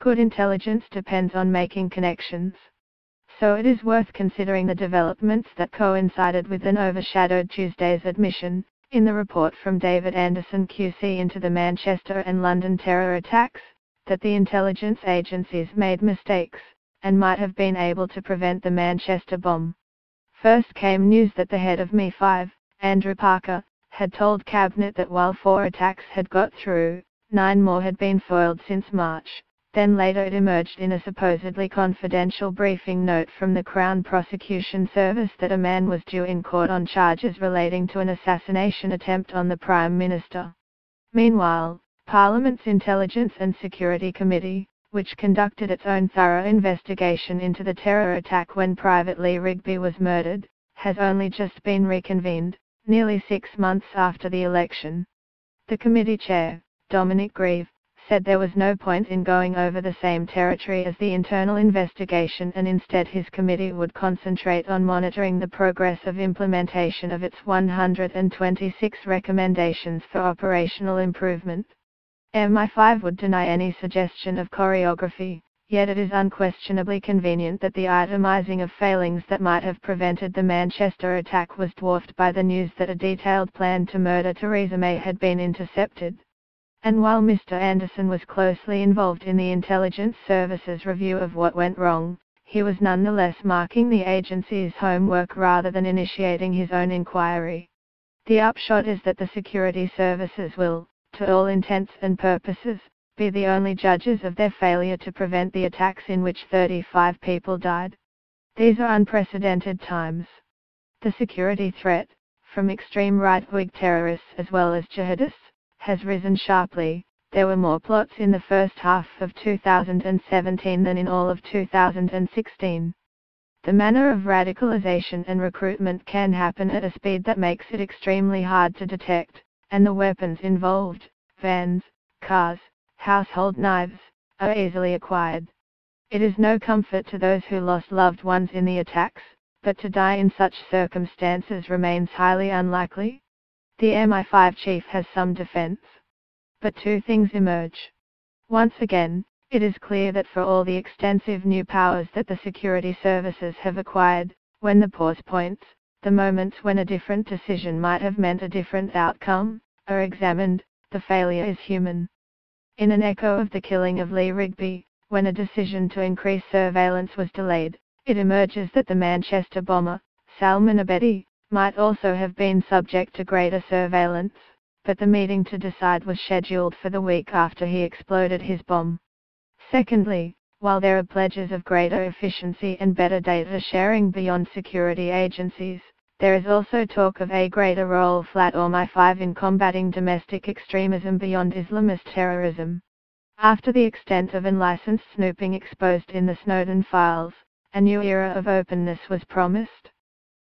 Good intelligence depends on making connections. So it is worth considering the developments that coincided with and overshadowed Tuesday's admission, in the report from David Anderson QC into the Manchester and London terror attacks, that the intelligence agencies made mistakes, and might have been able to prevent the Manchester bomb. First came news that the head of MI5, Andrew Parker, had told Cabinet that while 4 attacks had got through, 9 more had been foiled since March. Then later it emerged in a supposedly confidential briefing note from the Crown Prosecution Service that a man was due in court on charges relating to an assassination attempt on the Prime Minister. Meanwhile, Parliament's Intelligence and Security Committee, which conducted its own thorough investigation into the terror attack when Private Lee Rigby was murdered, has only just been reconvened, nearly 6 months after the election. The committee chair, Dominic Grieve, said there was no point in going over the same territory as the internal investigation, and instead his committee would concentrate on monitoring the progress of implementation of its 126 recommendations for operational improvement. MI5 would deny any suggestion of choreography, yet it is unquestionably convenient that the itemizing of failings that might have prevented the Manchester attack was dwarfed by the news that a detailed plan to murder Theresa May had been intercepted. And while Mr. Anderson was closely involved in the intelligence service's review of what went wrong, he was nonetheless marking the agency's homework rather than initiating his own inquiry. The upshot is that the security services will, to all intents and purposes, be the only judges of their failure to prevent the attacks in which 35 people died. These are unprecedented times. The security threat, from extreme right-wing terrorists as well as jihadists, has risen sharply. There were more plots in the first half of 2017 than in all of 2016. The manner of radicalization and recruitment can happen at a speed that makes it extremely hard to detect, and the weapons involved, vans, cars, household knives, are easily acquired. It is no comfort to those who lost loved ones in the attacks, but to die in such circumstances remains highly unlikely. The MI5 chief has some defense. But 2 things emerge. Once again, it is clear that for all the extensive new powers that the security services have acquired, when the pause points, the moments when a different decision might have meant a different outcome, are examined, the failure is human. In an echo of the killing of Lee Rigby, when a decision to increase surveillance was delayed, it emerges that the Manchester bomber, Salman Abedi, might also have been subject to greater surveillance, but the meeting to decide was scheduled for the week after he exploded his bomb. Secondly, while there are pledges of greater efficiency and better data sharing beyond security agencies, there is also talk of a greater role for MI5 in combating domestic extremism beyond Islamist terrorism. After the extent of unlicensed snooping exposed in the Snowden files, a new era of openness was promised.